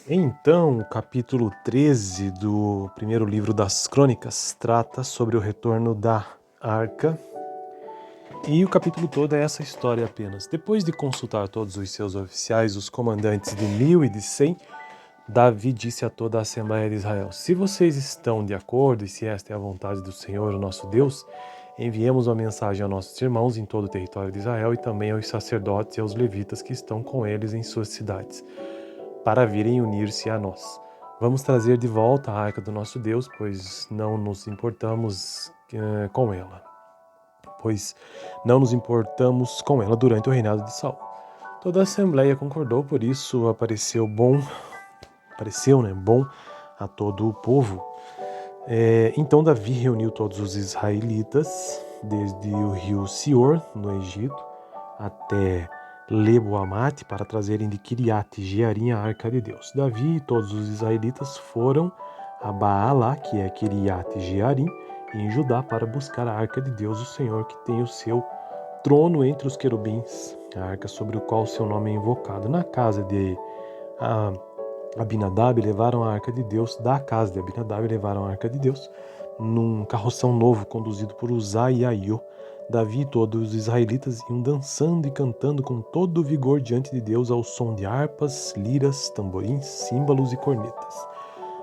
Então, o capítulo 13 do primeiro livro das Crônicas trata sobre o retorno da arca, e o capítulo todo é essa história apenas. Depois de consultar todos os seus oficiais, os comandantes de 1000 e de 100, Davi disse a toda a Assembleia de Israel: se vocês estão de acordo e se esta é a vontade do Senhor, o nosso Deus, enviemos uma mensagem aos nossos irmãos em todo o território de Israel e também aos sacerdotes e aos levitas que estão com eles em suas cidades, para virem unir-se a nós. Vamos trazer de volta a arca do nosso Deus, pois não nos importamos com ela. Durante o reinado de Saul. Toda a Assembleia concordou, por isso pareceu bom a todo o povo. Então Davi reuniu todos os israelitas, desde o rio Sior, no Egito, até Lebo-Amate, para trazerem de Kiriat Jearim a arca de Deus. Davi e todos os israelitas foram a Baalá, que é Kiriat Jearim, em Judá, para buscar a arca de Deus, o Senhor, que tem o seu trono entre os querubins, a arca sobre o qual seu nome é invocado. Na casa de Abinadab levaram a arca de Deus, num carroção novo conduzido por Uzá e Aiô. Davi e todos os israelitas iam dançando e cantando com todo o vigor diante de Deus ao som de harpas, liras, tamborins, símbolos e cornetas.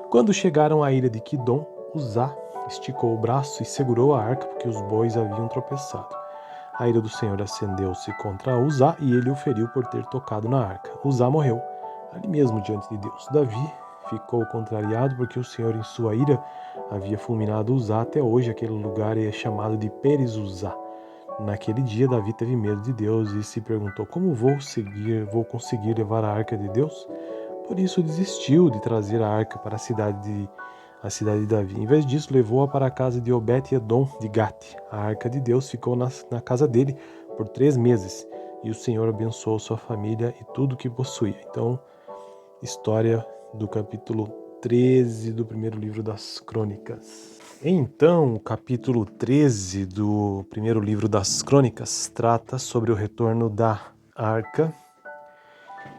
Quando chegaram à ilha de Quidom, Uzá esticou o braço e segurou a arca porque os bois haviam tropeçado. A ira do Senhor acendeu-se contra Uzá e ele o feriu por ter tocado na arca. Uzá morreu ali mesmo diante de Deus. Davi ficou contrariado porque o Senhor em sua ira havia fulminado Uzá. Até hoje aquele lugar é chamado de Peres-Uzá. Naquele dia Davi teve medo de Deus e se perguntou: como vou conseguir levar a arca de Deus? Por isso desistiu de trazer a arca para a cidade de Davi. Em vez disso, levou-a para a casa de Obed-Edom de Gate. A arca de Deus ficou na casa dele por 3 meses, e o Senhor abençoou sua família e tudo o que possuía. Então, história do capítulo 13 do primeiro livro das Crônicas. Então, o capítulo 13 do primeiro livro das Crônicas trata sobre o retorno da arca,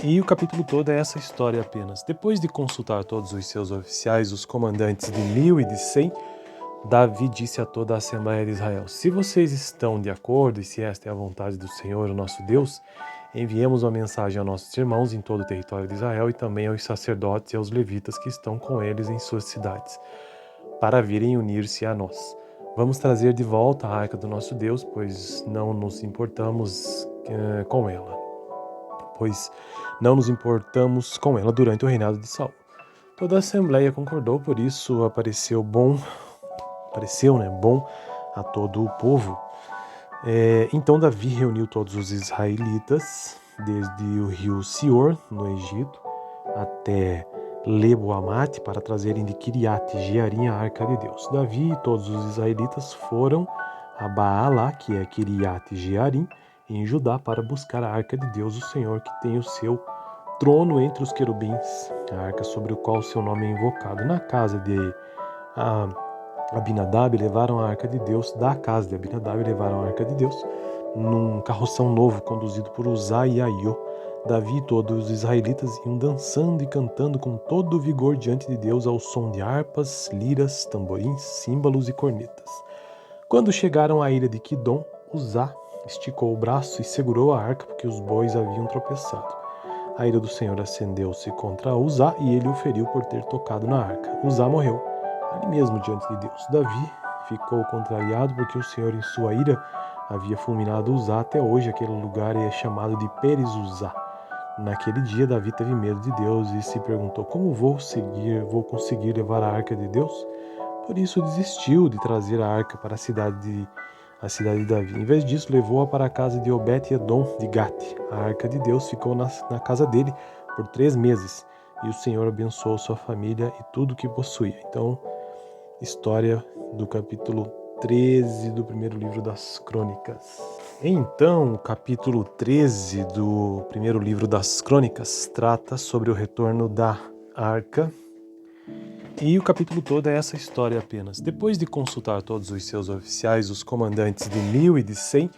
e o capítulo todo é essa história apenas. Depois de consultar todos os seus oficiais, os comandantes de 1000 e de 100, Davi disse a toda a Assembleia de Israel: se vocês estão de acordo e se esta é a vontade do Senhor, o nosso Deus, enviemos uma mensagem aos nossos irmãos em todo o território de Israel e também aos sacerdotes e aos levitas que estão com eles em suas cidades, para virem unir-se a nós. Vamos trazer de volta a arca do nosso Deus, pois não nos importamos com ela durante o reinado de Saul. Toda a Assembleia concordou, por isso pareceu bom a todo o povo. Então Davi reuniu todos os israelitas, desde o rio Sior, no Egito, até Lebo-Amate, para trazerem de Kiriat Jearim a arca de Deus. Davi e todos os israelitas foram a Baalá, que é Kiriat Jearim, em Judá, para buscar a arca de Deus, o Senhor, que tem o seu trono entre os querubins, a arca sobre o qual seu nome é invocado. Na casa de Abinadab levaram a arca de Deus, num carroção novo conduzido por Uzá e Aiô. Davi e todos os israelitas iam dançando e cantando com todo o vigor diante de Deus ao som de harpas, liras, tamborins, símbolos e cornetas. Quando chegaram à ilha de Quidom, Uzá esticou o braço e segurou a arca porque os bois haviam tropeçado. A ira do Senhor acendeu-se contra Uzá e ele o feriu por ter tocado na arca. Uzá morreu ali mesmo diante de Deus. Davi ficou contrariado porque o Senhor em sua ira havia fulminado Uzá. Até hoje aquele lugar é chamado de Peres-Uzá. Naquele dia Davi teve medo de Deus e se perguntou: como vou conseguir levar a arca de Deus? Por isso desistiu de trazer a arca para a cidade de Davi. Em vez disso, levou-a para a casa de Obed-Edom de Gate. A arca de Deus ficou na casa dele por 3 meses, e o Senhor abençoou sua família e tudo o que possuía. Então, história do capítulo 13 do primeiro livro das Crônicas. Então, o capítulo 13 do primeiro livro das Crônicas trata sobre o retorno da arca, e o capítulo todo é essa história apenas. Depois de consultar todos os seus oficiais, os comandantes de 1000 e de 100,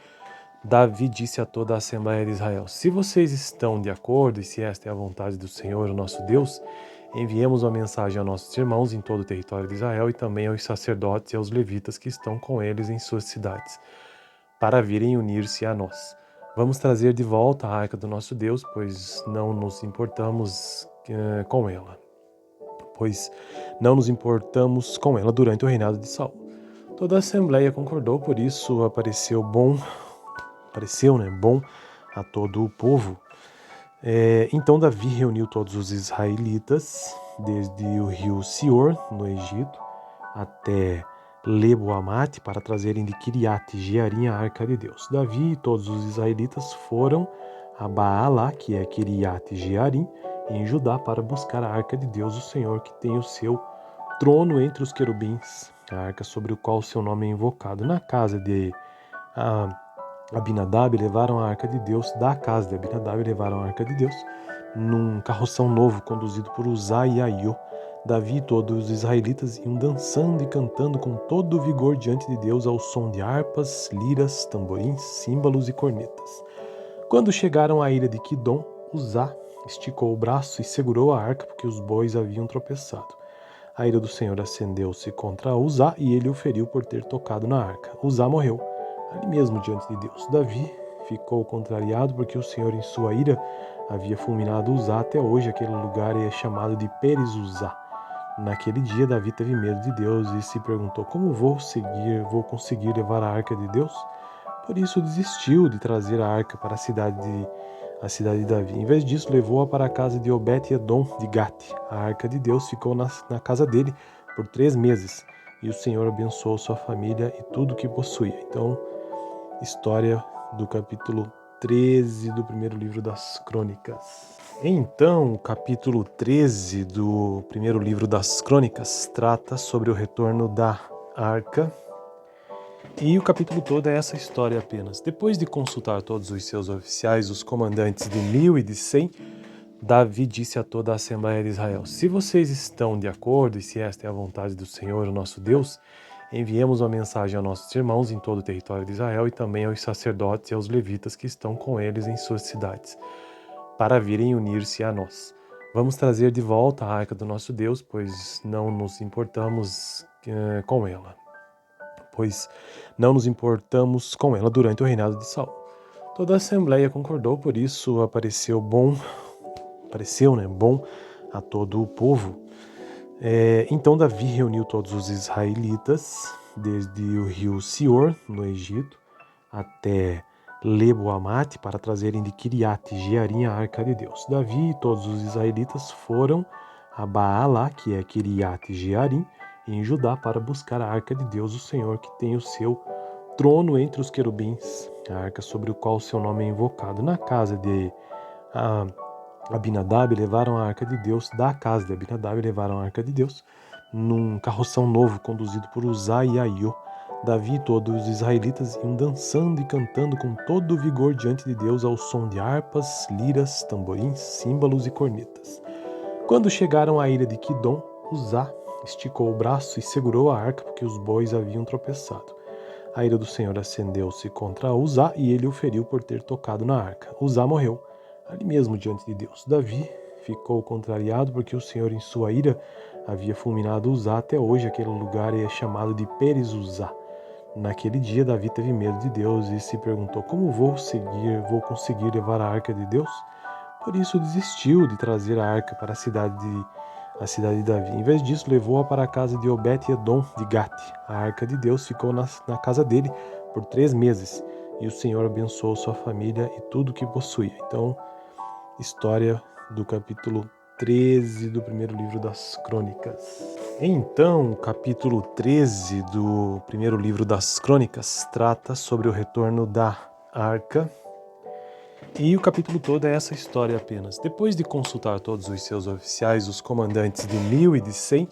Davi disse a toda a Assembleia de Israel: se vocês estão de acordo e se esta é a vontade do Senhor, o nosso Deus, enviemos uma mensagem a nossos irmãos em todo o território de Israel e também aos sacerdotes e aos levitas que estão com eles em suas cidades, para virem unir-se a nós. Vamos trazer de volta a arca do nosso Deus, pois não nos importamos com ela. Durante o reinado de Saul. Toda a assembleia concordou, por isso pareceu bom a todo o povo. Então Davi reuniu todos os israelitas, desde o rio Sior, no Egito, até Lebo-Amate, para trazerem de Kiriat Jearim a arca de Deus. Davi e todos os israelitas foram a Baalá, que é Kiriat Jearim, em Judá, para buscar a arca de Deus, o Senhor, que tem o seu trono entre os querubins, a arca sobre o qual o seu nome é invocado. Na casa de Abinadab levaram a arca de Deus, num carroção novo conduzido por Uzá e Aiô. Davi e todos os israelitas iam dançando e cantando com todo o vigor diante de Deus ao som de harpas, liras, tamborins, símbolos e cornetas. Quando chegaram à ilha de Quidom, Uzá esticou o braço e segurou a arca porque os bois haviam tropeçado. A ira do Senhor acendeu-se contra Uzá e ele o feriu por ter tocado na arca. Uzá morreu ali mesmo diante de Deus. Davi ficou contrariado porque o Senhor em sua ira havia fulminado Uzá. Até hoje aquele lugar é chamado de Peres-Uzá. Naquele dia Davi teve medo de Deus e se perguntou: como vou conseguir levar a arca de Deus? Por isso desistiu de trazer a arca para a cidade de Davi. Em vez disso, levou-a para a casa de Obed-Edom de Gate. A arca de Deus ficou na casa dele por 3 meses. E o Senhor abençoou sua família e tudo o que possuía. Então, história do capítulo 13 do primeiro livro das Crônicas. Então, o capítulo 13 do primeiro livro das Crônicas trata sobre o retorno da arca. E o capítulo todo é essa história apenas. Depois de consultar todos os seus oficiais, os comandantes de 1000 e de 100, Davi disse a toda a Assembleia de Israel: se vocês estão de acordo e se esta é a vontade do Senhor, o nosso Deus, enviemos uma mensagem a nossos irmãos em todo o território de Israel e também aos sacerdotes e aos levitas que estão com eles em suas cidades, para virem unir-se a nós. Vamos trazer de volta a arca do nosso Deus, pois não nos importamos com ela. Durante o reinado de Saul. Toda a assembleia concordou, por isso pareceu bom a todo o povo. Então Davi reuniu todos os israelitas, desde o rio Sior, no Egito, até Lebo-Amate, para trazerem de Kiriat Jearim a arca de Deus. Davi e todos os israelitas foram a Baalá, que é Kiriat Jearim, em Judá, para buscar a arca de Deus, o Senhor, que tem o seu trono entre os querubins, a arca sobre o qual o seu nome é invocado. Na casa de Abinadab levaram a arca de Deus, num carroção novo conduzido por Uzá e Aiô. Davi e todos os israelitas iam dançando e cantando com todo o vigor diante de Deus ao som de harpas, liras, tamborins, símbolos e cornetas. Quando chegaram à ilha de Quidom, Uzá esticou o braço e segurou a arca porque os bois haviam tropeçado. A ira do Senhor acendeu-se contra Uzá e ele o feriu por ter tocado na arca. Uzá morreu ali mesmo diante de Deus. Davi ficou contrariado porque o Senhor em sua ira havia fulminado Uzá. Até hoje aquele lugar é chamado de Peres-Uzá. Naquele dia Davi teve medo de Deus e se perguntou: como vou conseguir levar a arca de Deus? Por isso desistiu de trazer a arca para a cidade de Davi. Em vez disso, levou-a para a casa de Obed-Edom de Gate. A arca de Deus ficou na casa dele por 3 meses. E o Senhor abençoou sua família e tudo o que possuía. Então, história do capítulo 13 do primeiro livro das Crônicas. Então, o capítulo 13 do primeiro livro das Crônicas trata sobre o retorno da arca. E o capítulo todo é essa história apenas. Depois de consultar todos os seus oficiais, os comandantes de 1000 e de 100,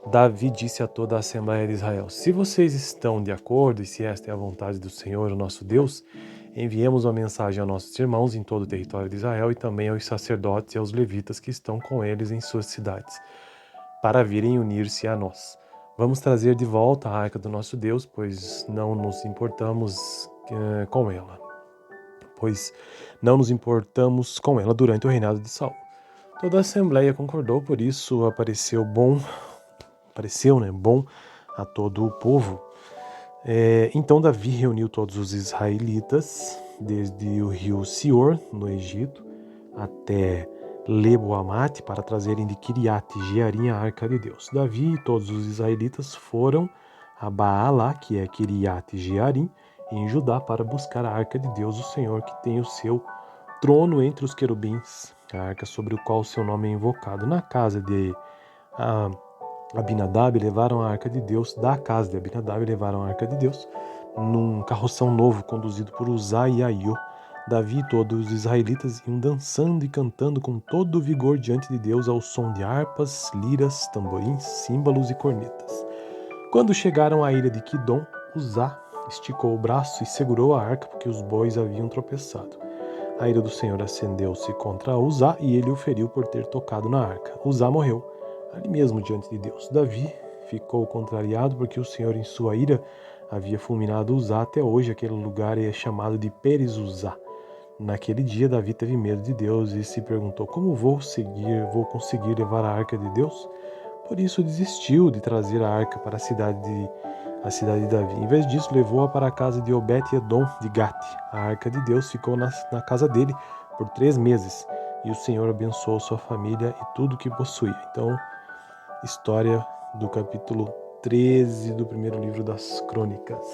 Davi disse a toda a Assembleia de Israel: se vocês estão de acordo e se esta é a vontade do Senhor, o nosso Deus, enviemos uma mensagem a nossos irmãos em todo o território de Israel e também aos sacerdotes e aos levitas que estão com eles em suas cidades, para virem unir-se a nós. Vamos trazer de volta a arca do nosso Deus, pois não nos importamos com ela. Durante o reinado de Saul. Toda a assembleia concordou, por isso pareceu, né, bom a todo o povo. Então Davi reuniu todos os israelitas, desde o rio Sior, no Egito, até Lebo-Amate, para trazerem de Kiriat Jearim a arca de Deus. Davi e todos os israelitas foram a Baalá, que é Kiriat Jearim, em Judá, para buscar a arca de Deus, o Senhor, que tem o seu trono entre os querubins, a arca sobre o qual o seu nome é invocado. Na casa de Abinadab levaram a arca de Deus, da casa de Abinadab levaram a arca de Deus, num carroção novo conduzido por Uzá e Aiô. Davi e todos os israelitas iam dançando e cantando com todo o vigor diante de Deus ao som de harpas, liras, tamborins, símbolos e cornetas. Quando chegaram à ilha de Quidom, Uzá esticou o braço e segurou a arca porque os bois haviam tropeçado. A ira do Senhor acendeu-se contra Uzá e ele o feriu por ter tocado na arca. Uzá morreu ali mesmo diante de Deus. Davi ficou contrariado porque o Senhor em sua ira havia fulminado Uzá. Até hoje aquele lugar é chamado de Peres-Uzá. Naquele dia Davi teve medo de Deus e se perguntou: como vou conseguir levar a arca de Deus? Por isso desistiu de trazer a arca para a cidade de Davi. Em vez disso, levou-a para a casa de Obed-Edom de Gate. A arca de Deus ficou na casa dele por 3 meses. E o Senhor abençoou sua família e tudo que possuía. Então, história do capítulo 13 do primeiro livro das Crônicas.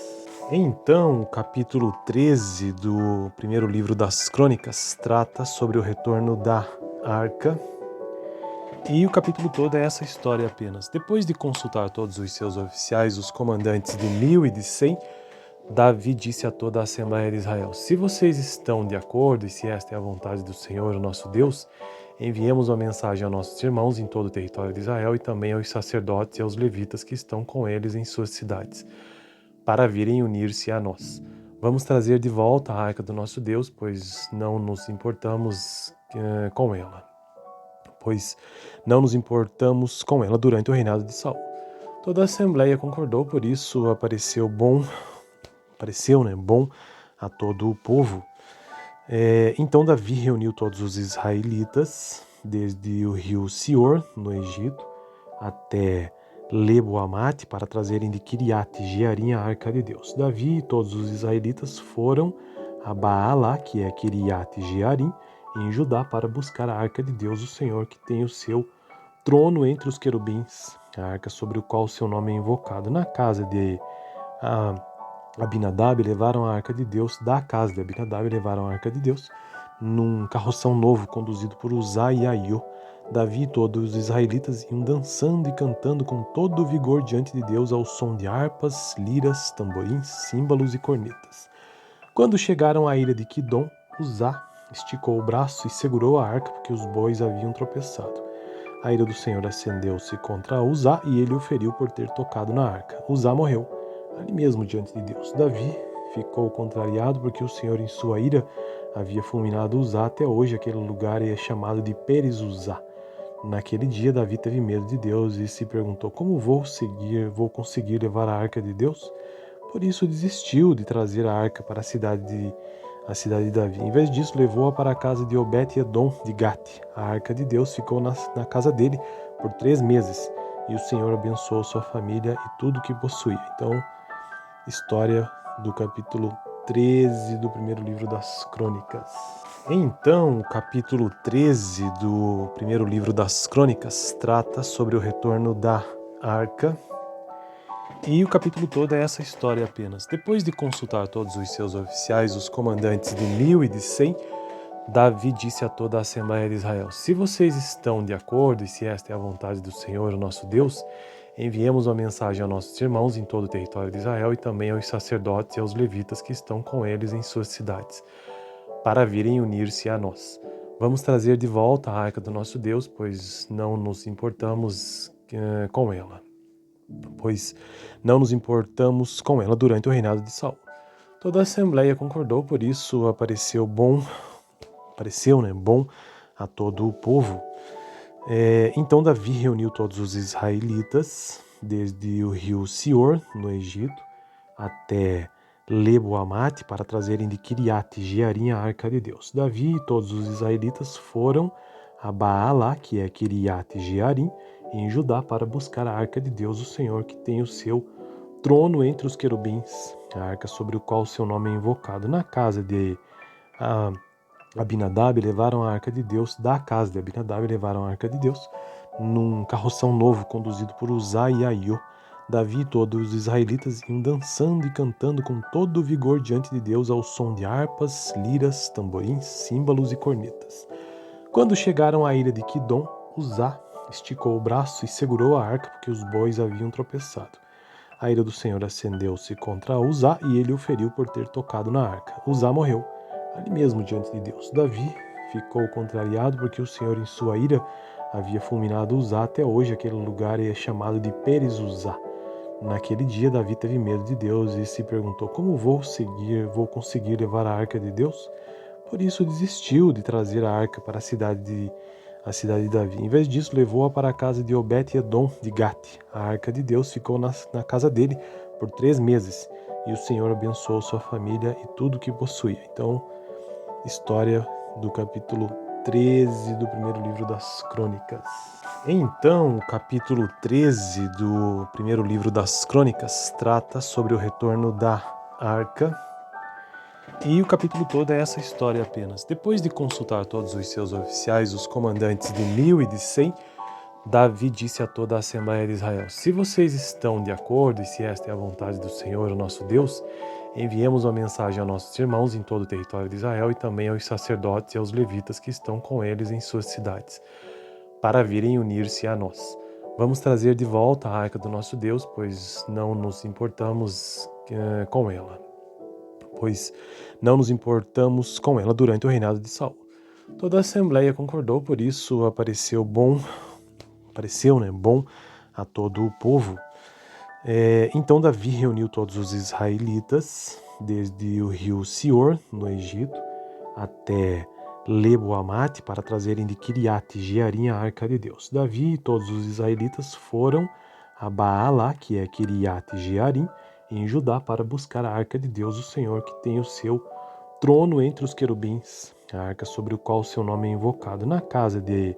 Então, o capítulo 13 do primeiro livro das Crônicas trata sobre o retorno da arca. E o capítulo todo é essa história apenas. Depois de consultar todos os seus oficiais, os comandantes de 1000 e de 100, Davi disse a toda a Assembleia de Israel: se vocês estão de acordo e se esta é a vontade do Senhor, o nosso Deus, enviemos uma mensagem a nossos irmãos em todo o território de Israel e também aos sacerdotes e aos levitas que estão com eles em suas cidades, para virem unir-se a nós. Vamos trazer de volta a arca do nosso Deus, pois não nos importamos com ela durante o reinado de Saul. Toda a assembleia concordou, por isso pareceu, né, bom a todo o povo. Então Davi reuniu todos os israelitas, desde o rio Sior, no Egito, até Lebo-Amate, para trazerem de Kiriat Jearim a arca de Deus. Davi e todos os israelitas foram a Baalá, que é Kiriat Jearim, em Judá, para buscar a arca de Deus, o Senhor, que tem o seu trono entre os querubins, a arca sobre o qual o seu nome é invocado. Na casa de Abinadab levaram a arca de Deus, da casa de Abinadab levaram a arca de Deus, num carroção novo conduzido por Uzá e Aiô. Davi e todos os israelitas iam dançando e cantando com todo o vigor diante de Deus ao som de harpas, liras, tamborins, símbolos e cornetas. Quando chegaram à ilha de Quidom, Uzá esticou o braço e segurou a arca porque os bois haviam tropeçado. A ira do Senhor acendeu-se contra Uzá e ele o feriu por ter tocado na arca. Uzá morreu ali mesmo diante de Deus. Davi ficou contrariado porque o Senhor em sua ira havia fulminado Uzá. Até hoje aquele lugar é chamado de Peres-Uzá. Naquele dia Davi teve medo de Deus e se perguntou: como vou conseguir levar a arca de Deus? Por isso desistiu de trazer a arca para a cidade de Davi. Em vez disso, levou-a para a casa de Obed-Edom de Gate. A arca de Deus ficou na casa dele por 3 meses. E o Senhor abençoou sua família e tudo que possuía. Então, história do capítulo 13 do primeiro livro das Crônicas. Então, o capítulo 13 do primeiro livro das Crônicas trata sobre o retorno da arca. E o capítulo todo é essa história apenas. Depois de consultar todos os seus oficiais, os comandantes de 1000 e de 100, Davi disse a toda a Assembleia de Israel: se vocês estão de acordo e se esta é a vontade do Senhor, o nosso Deus, enviemos uma mensagem a nossos irmãos em todo o território de Israel e também aos sacerdotes e aos levitas que estão com eles em suas cidades, para virem unir-se a nós. Vamos trazer de volta a arca do nosso Deus, pois não nos importamos com ela durante o reinado de Saul. Toda a assembleia concordou, por isso pareceu, né, bom a todo o povo. Então Davi reuniu todos os israelitas, desde o rio Sior, no Egito, até Lebo-Amate, para trazerem de Kiriat Jearim a arca de Deus. Davi e todos os israelitas foram a Baalá, que é Kiriat Jearim, em Judá, para buscar a arca de Deus, o Senhor, que tem o seu trono entre os querubins, a arca sobre o qual o seu nome é invocado. Na casa de ah, Abinadab levaram a arca de Deus, da casa de Abinadab levaram a arca de Deus, num carroção novo conduzido por Uzá e Aiô. Davi e todos os israelitas iam dançando e cantando com todo o vigor diante de Deus ao som de harpas, liras, tamborins, símbolos e cornetas. Quando chegaram à ilha de Quidom, Uzá esticou o braço e segurou a arca porque os bois haviam tropeçado. A ira do Senhor acendeu-se contra Uzá e ele o feriu por ter tocado na arca. Uzá morreu ali mesmo diante de Deus. Davi ficou contrariado porque o Senhor em sua ira havia fulminado Uzá. Até hoje aquele lugar é chamado de Peres Uzá. Naquele dia Davi teve medo de Deus e se perguntou: como vou conseguir levar a arca de Deus? Por isso desistiu de trazer a arca para a cidade de Davi. Em vez disso, levou-a para a casa de Obed-Edom de Gate. A arca de Deus ficou na casa dele por 3 meses. E o Senhor abençoou sua família e tudo o que possuía. Então, história do capítulo 13 do primeiro livro das Crônicas. Então, o capítulo 13 do primeiro livro das Crônicas trata sobre o retorno da arca. E o capítulo todo é essa história apenas. Depois de consultar todos os seus oficiais, os comandantes de 1000 e de 100, Davi disse a toda a Assembleia de Israel: se vocês estão de acordo e se esta é a vontade do Senhor, o nosso Deus, enviemos uma mensagem aos nossos irmãos em todo o território de Israel e também aos sacerdotes e aos levitas que estão com eles em suas cidades, para virem unir-se a nós. Vamos trazer de volta a arca do nosso Deus, pois não nos importamos com ela. Durante o reinado de Saul. Toda a Assembleia concordou, por isso pareceu bom a todo o povo. Então Davi reuniu todos os israelitas, desde o rio Sior, no Egito, até Lebo-Amate, para trazerem de Kiriat Jearim a arca de Deus. Davi e todos os israelitas foram a Baalá, que é Kiriat Jearim, em Judá, para buscar a arca de Deus, o Senhor, que tem o seu trono entre os querubins, a arca sobre o qual o seu nome é invocado. Na casa de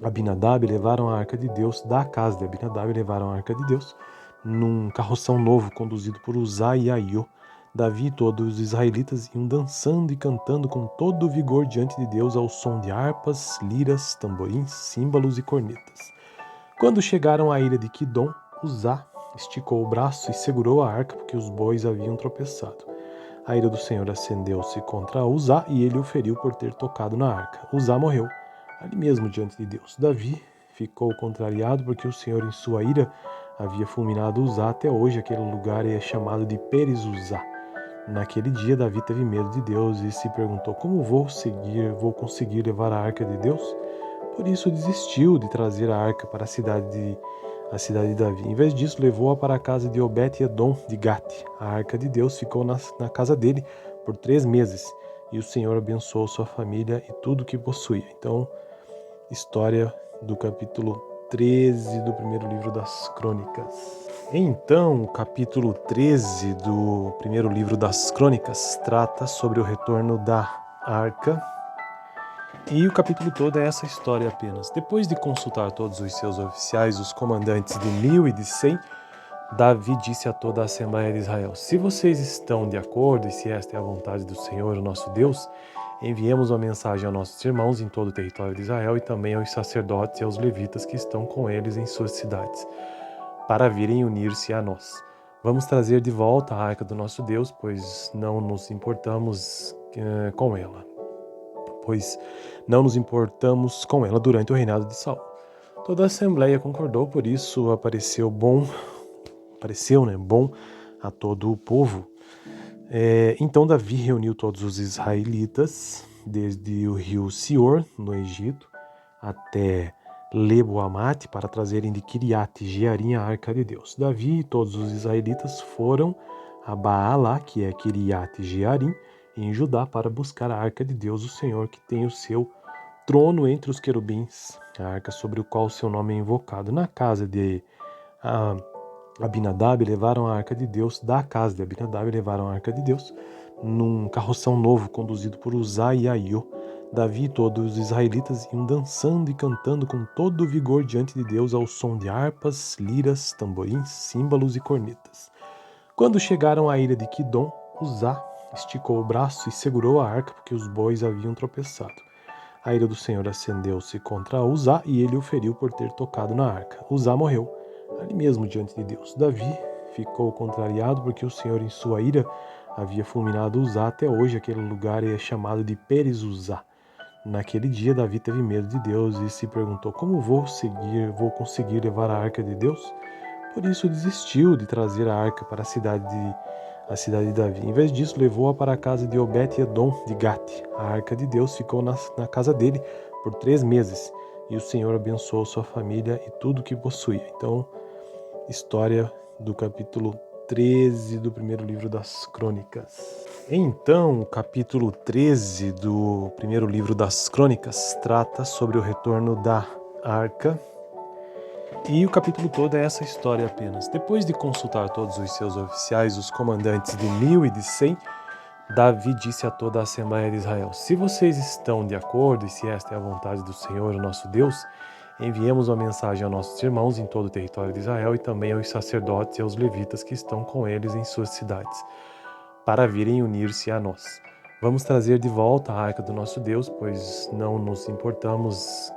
Abinadab levaram a arca de Deus, da casa de Abinadab levaram a arca de Deus, num carroção novo conduzido por Uzá e Aiô. Davi e todos os israelitas iam dançando e cantando com todo o vigor diante de Deus ao som de harpas, liras, tamborins, símbolos e cornetas. Quando chegaram à ilha de Quidom, Uzá esticou o braço e segurou a arca porque os bois haviam tropeçado. A ira do Senhor acendeu-se contra Uzá e ele o feriu por ter tocado na arca. Uzá morreu ali mesmo diante de Deus. Davi ficou contrariado porque o Senhor em sua ira havia fulminado Uzá. Até hoje aquele lugar é chamado de Peres Uzá. Naquele dia Davi teve medo de Deus e se perguntou: como vou conseguir levar a arca de Deus? Por isso desistiu de trazer a arca para a cidade de Davi. Em vez disso, levou-a para a casa de Obed-Edom de Gate. A arca de Deus ficou na casa dele por 3 meses. E o Senhor abençoou sua família e tudo o que possuía. Então, história do capítulo 13 do primeiro livro das Crônicas. Então, o capítulo 13 do primeiro livro das Crônicas trata sobre o retorno da arca. E o capítulo todo é essa história apenas. Depois de consultar todos os seus oficiais, os comandantes de 1000 e de 100, Davi disse a toda a Assembleia de Israel: se vocês estão de acordo e se esta é a vontade do Senhor, o nosso Deus, enviemos uma mensagem aos nossos irmãos em todo o território de Israel e também aos sacerdotes e aos levitas que estão com eles em suas cidades, para virem unir-se a nós. Vamos trazer de volta a arca do nosso Deus, pois não nos importamos com ela. Durante o reinado de Saul. Toda a Assembleia concordou, por isso pareceu bom a todo o povo. Então Davi reuniu todos os israelitas, desde o rio Sior, no Egito, até Lebo-Amate, para trazerem de Kiriat Jearim a arca de Deus. Davi e todos os israelitas foram a Baalá, que é Kiriat Jearim, em Judá, para buscar a arca de Deus, o Senhor, que tem o seu trono entre os querubins, a arca sobre o qual o seu nome é invocado. Na casa de Abinadab levaram a arca de Deus, da casa de Abinadab levaram a arca de Deus, num carroção novo conduzido por Uzá e Aiô. Davi e todos os israelitas iam dançando e cantando com todo o vigor diante de Deus ao som de harpas, liras, tamborins, símbolos e cornetas. Quando chegaram à ilha de Quidom, Uzá esticou o braço e segurou a arca porque os bois haviam tropeçado. A ira do Senhor acendeu-se contra Uzá e ele o feriu por ter tocado na arca. Uzá morreu, ali mesmo diante de Deus. Davi ficou contrariado porque o Senhor em sua ira havia fulminado Uzá. Até hoje aquele lugar é chamado de Peres-Uzá. Naquele dia Davi teve medo de Deus e se perguntou: como vou conseguir levar a arca de Deus? Por isso desistiu de trazer a arca para a cidade de Davi. Em vez disso, levou-a para a casa de Obed-edom de Gate. A arca de Deus ficou na casa dele por 3 meses, e o Senhor abençoou sua família e tudo o que possuía. Então, história do capítulo 13 do primeiro livro das Crônicas. Então, o capítulo 13 do primeiro livro das Crônicas trata sobre o retorno da arca. E o capítulo todo é essa história apenas. Depois de consultar todos os seus oficiais, os comandantes de 1000 e de 100, Davi disse a toda a Assembleia de Israel: se vocês estão de acordo e se esta é a vontade do Senhor, o nosso Deus, enviemos uma mensagem aos nossos irmãos em todo o território de Israel e também aos sacerdotes e aos levitas que estão com eles em suas cidades, para virem unir-se a nós. Vamos trazer de volta a arca do nosso Deus, pois não nos importamos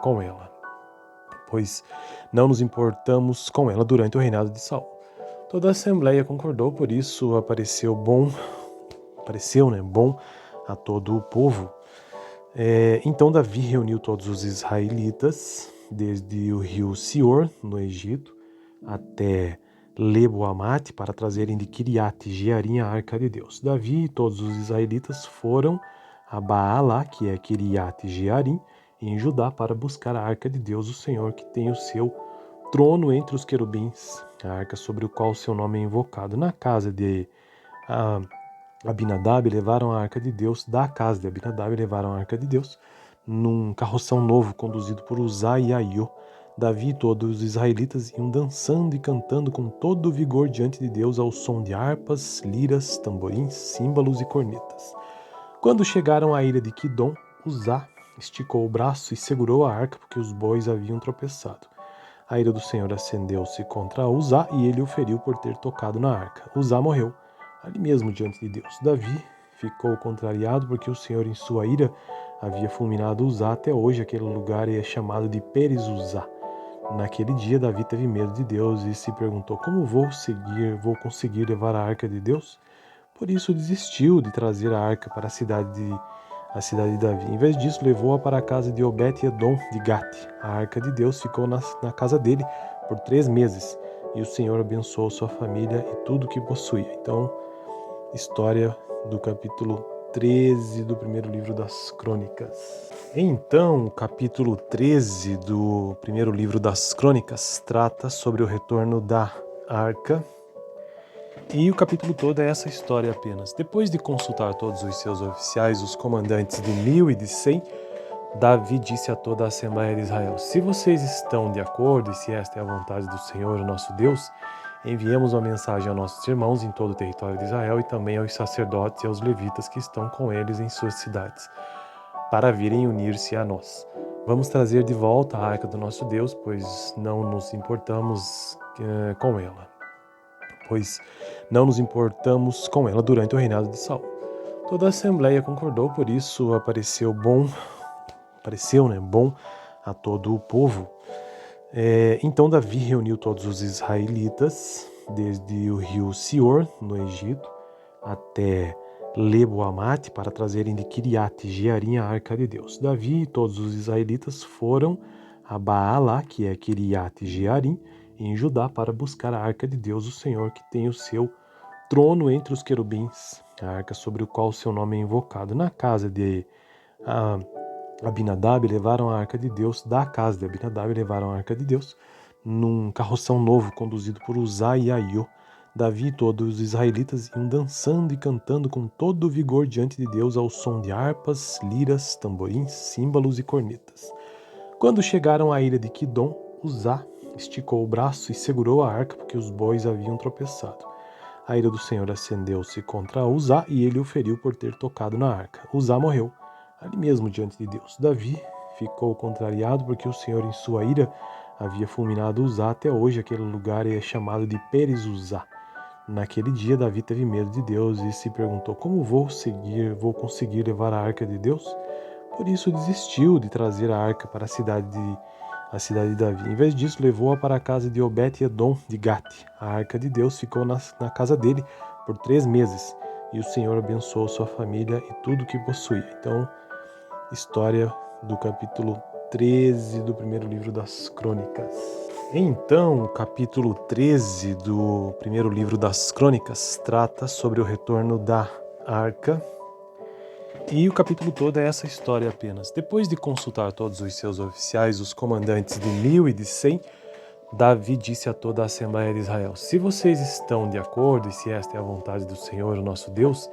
com ela. Durante o reinado de Saul. Toda a Assembleia concordou, por isso pareceu bom a todo o povo. Então Davi reuniu todos os israelitas, desde o rio Sior, no Egito, até Lebo-Amate, para trazerem de Kiriat-Jearim a arca de Deus. Davi e todos os israelitas foram a Baalá, que é Kiriat-Jearim, em Judá, para buscar a arca de Deus, o Senhor, que tem o seu trono entre os querubins, a arca sobre o qual seu nome é invocado. Na casa de Abinadab levaram a arca de Deus, num carroção novo conduzido por Uzá e Aiô. Davi e todos os israelitas iam dançando e cantando com todo o vigor diante de Deus ao som de harpas, liras, tamborins, símbolos e cornetas. Quando chegaram à ilha de Quidom, Uzá esticou o braço e segurou a arca porque os bois haviam tropeçado. A ira do Senhor acendeu-se contra Uzá e ele o feriu por ter tocado na arca. Uzá morreu, ali mesmo diante de Deus. Davi ficou contrariado porque o Senhor em sua ira havia fulminado Uzá. Até hoje aquele lugar é chamado de Peres-Uzá. Naquele dia Davi teve medo de Deus e se perguntou: como vou conseguir levar a arca de Deus? Por isso desistiu de trazer a arca para a cidade de Davi. Em vez disso, levou-a para a casa de Obed-edom de Gate. A arca de Deus ficou na casa dele por 3 meses, e o Senhor abençoou sua família e tudo o que possuía. Então, história do capítulo 13 do primeiro livro das Crônicas. Então, o capítulo 13 do primeiro livro das Crônicas trata sobre o retorno da arca. E o capítulo todo é essa história apenas. Depois de consultar todos os seus oficiais, os comandantes de 1000 e de 100, Davi disse a toda a Assembleia de Israel: se vocês estão de acordo e se esta é a vontade do Senhor, o nosso Deus, enviemos uma mensagem aos nossos irmãos em todo o território de Israel e também aos sacerdotes e aos levitas que estão com eles em suas cidades, para virem unir-se a nós. Vamos trazer de volta a arca do nosso Deus, pois não nos importamos com ela durante o reinado de Saul. Toda a Assembleia concordou, por isso pareceu bom a todo o povo. Então Davi reuniu todos os israelitas, desde o rio Sior, no Egito, até Lebo-Amate, para trazerem de Kiriat-Jearim a arca de Deus. Davi e todos os israelitas foram a Baalá, que é Kiriat-Jearim, em Judá, para buscar a arca de Deus, o Senhor, que tem o seu trono entre os querubins, a arca sobre o qual seu nome é invocado. Na casa de Abinadab levaram a arca de Deus, num carroção novo conduzido por Uzá e Aiô. Davi e todos os israelitas iam dançando e cantando com todo o vigor diante de Deus ao som de harpas, liras, tamborins, símbolos e cornetas. Quando chegaram à ilha de Quidom, Uzá esticou o braço e segurou a arca porque os bois haviam tropeçado. A ira do Senhor acendeu-se contra Uzá e ele o feriu por ter tocado na arca. Uzá morreu, ali mesmo diante de Deus. Davi ficou contrariado porque o Senhor, em sua ira, havia fulminado Uzá. Até hoje aquele lugar é chamado de Peres Uzá. Naquele dia, Davi teve medo de Deus e se perguntou: como vou conseguir levar a arca de Deus? Por isso desistiu de trazer a arca para a cidade de Davi. Em vez disso, levou-a para a casa de Obed-edom de Gate. A arca de Deus ficou na casa dele por 3 meses. E o Senhor abençoou sua família e tudo que possuía. Então, história do capítulo 13 do primeiro livro das Crônicas. Então, o capítulo 13 do primeiro livro das Crônicas trata sobre o retorno da arca. E o capítulo todo é essa história apenas. Depois de consultar todos os seus oficiais, os comandantes de 1000 e de 100, Davi disse a toda a Assembleia de Israel: se vocês estão de acordo e se esta é a vontade do Senhor, o nosso Deus,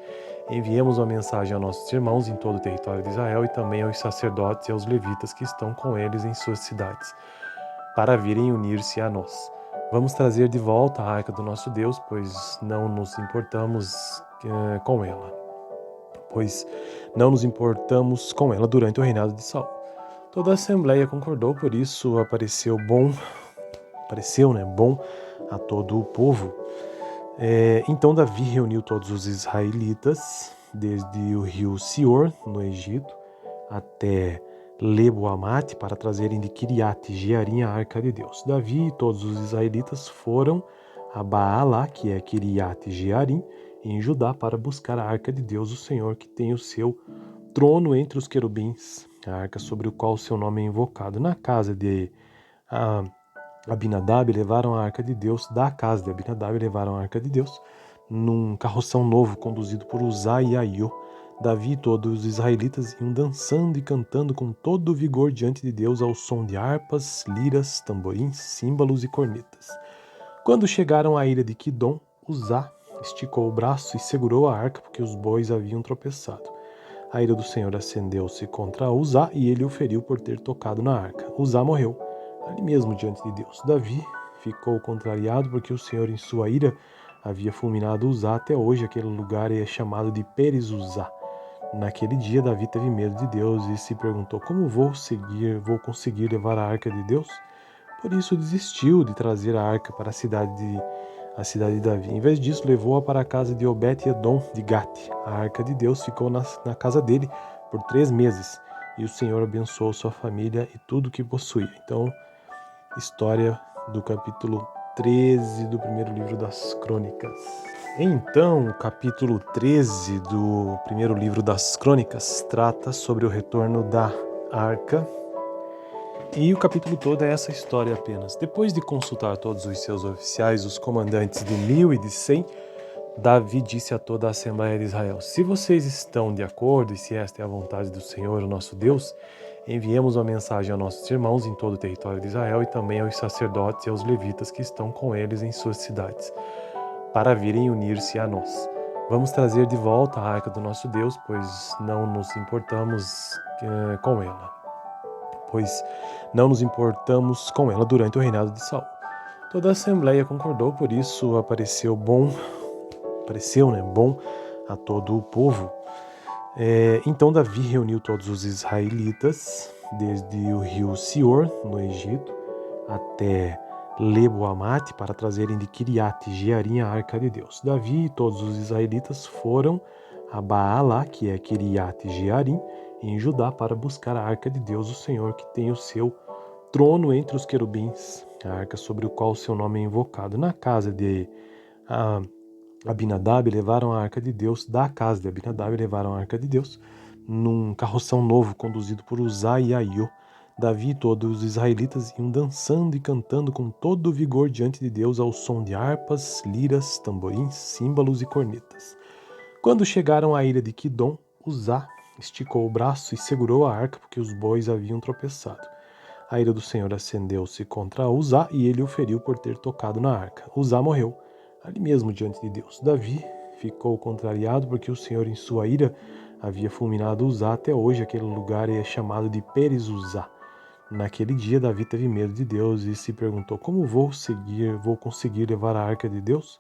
enviemos uma mensagem a nossos irmãos em todo o território de Israel e também aos sacerdotes e aos levitas que estão com eles em suas cidades, para virem unir-se a nós. Vamos trazer de volta a arca do nosso Deus, pois não nos importamos com ela durante o reinado de Saul. Toda a Assembleia concordou, por isso pareceu bom a todo o povo. Então Davi reuniu todos os israelitas, desde o rio Sior, no Egito, até Lebo-amate, para trazerem de Kiriat Jearim a arca de Deus. Davi e todos os israelitas foram a Baalá, que é Kiriat Jearim, em Judá, para buscar a arca de Deus, o Senhor, que tem o seu trono entre os querubins, a arca sobre o qual o seu nome é invocado. Na casa de Abinadab levaram a arca de Deus, da casa de Abinadab levaram a arca de Deus, num carroção novo conduzido por Uzá e Aiô. Davi e todos os israelitas iam dançando e cantando com todo o vigor diante de Deus ao som de harpas, liras, tamborins, símbolos e cornetas. Quando chegaram à ilha de Quidom, Uzá esticou o braço e segurou a arca porque os bois haviam tropeçado. A ira do Senhor acendeu-se contra Uzá e ele o feriu por ter tocado na arca. Uzá morreu ali mesmo diante de Deus. Davi ficou contrariado porque o Senhor, em sua ira, havia fulminado Uzá. Até hoje aquele lugar é chamado de Peres Uzá. Naquele dia, Davi teve medo de Deus e se perguntou: como vou conseguir levar a arca de Deus? Por isso desistiu de trazer a arca para a cidade de Davi. Em vez disso, levou-a para a casa de Obed-edom de Gate. A arca de Deus ficou na casa dele por 3 meses. E o Senhor abençoou sua família e tudo que possuía. Então, história do capítulo 13 do primeiro livro das Crônicas. Então, o capítulo 13 do primeiro livro das Crônicas trata sobre o retorno da arca. E o capítulo todo é essa história apenas. Depois de consultar todos os seus oficiais, os comandantes de 1000 e de 100, Davi disse a toda a Assembleia de Israel: se vocês estão de acordo e se esta é a vontade do Senhor, o nosso Deus, enviemos uma mensagem a nossos irmãos em todo o território de Israel e também aos sacerdotes e aos levitas que estão com eles em suas cidades, para virem unir-se a nós. Vamos trazer de volta a arca do nosso Deus, pois não nos importamos com ela durante o reinado de Saul. Toda a Assembleia concordou, por isso pareceu bom a todo o povo. Então Davi reuniu todos os israelitas, desde o rio Sior, no Egito, até Lebo-amate, para trazerem de Kiriat Jearim a arca de Deus. Davi e todos os israelitas foram a Baalá, que é Kiriat Jearim, em Judá, para buscar a arca de Deus, o Senhor, que tem o seu trono entre os querubins, a arca sobre o qual o seu nome é invocado. Na casa de Abinadab levaram a arca de Deus, da casa de Abinadab levaram a arca de Deus, num carroção novo conduzido por Uzá e Aiô. Davi e todos os israelitas iam dançando e cantando com todo o vigor diante de Deus ao som de harpas, liras, tamborins, símbolos e cornetas. Quando chegaram à ilha de Quidom, Uzá esticou o braço e segurou a arca porque os bois haviam tropeçado. A ira do Senhor acendeu-se contra Uzá e ele o feriu por ter tocado na arca. Uzá morreu ali mesmo diante de Deus. Davi ficou contrariado porque o Senhor, em sua ira, havia fulminado Uzá. Até hoje aquele lugar é chamado de Peres Uzá. Naquele dia, Davi teve medo de Deus e se perguntou: como vou conseguir levar a arca de Deus?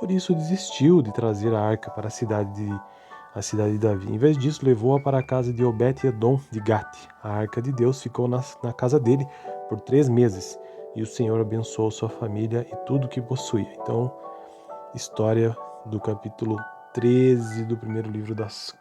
Por isso desistiu de trazer a arca para a cidade a cidade de Davi. Em vez disso, levou-a para a casa de Obed-edom de Gate. A arca de Deus ficou na casa dele por 3 meses, e o Senhor abençoou sua família e tudo que possuía. Então, história do capítulo 13 do primeiro livro das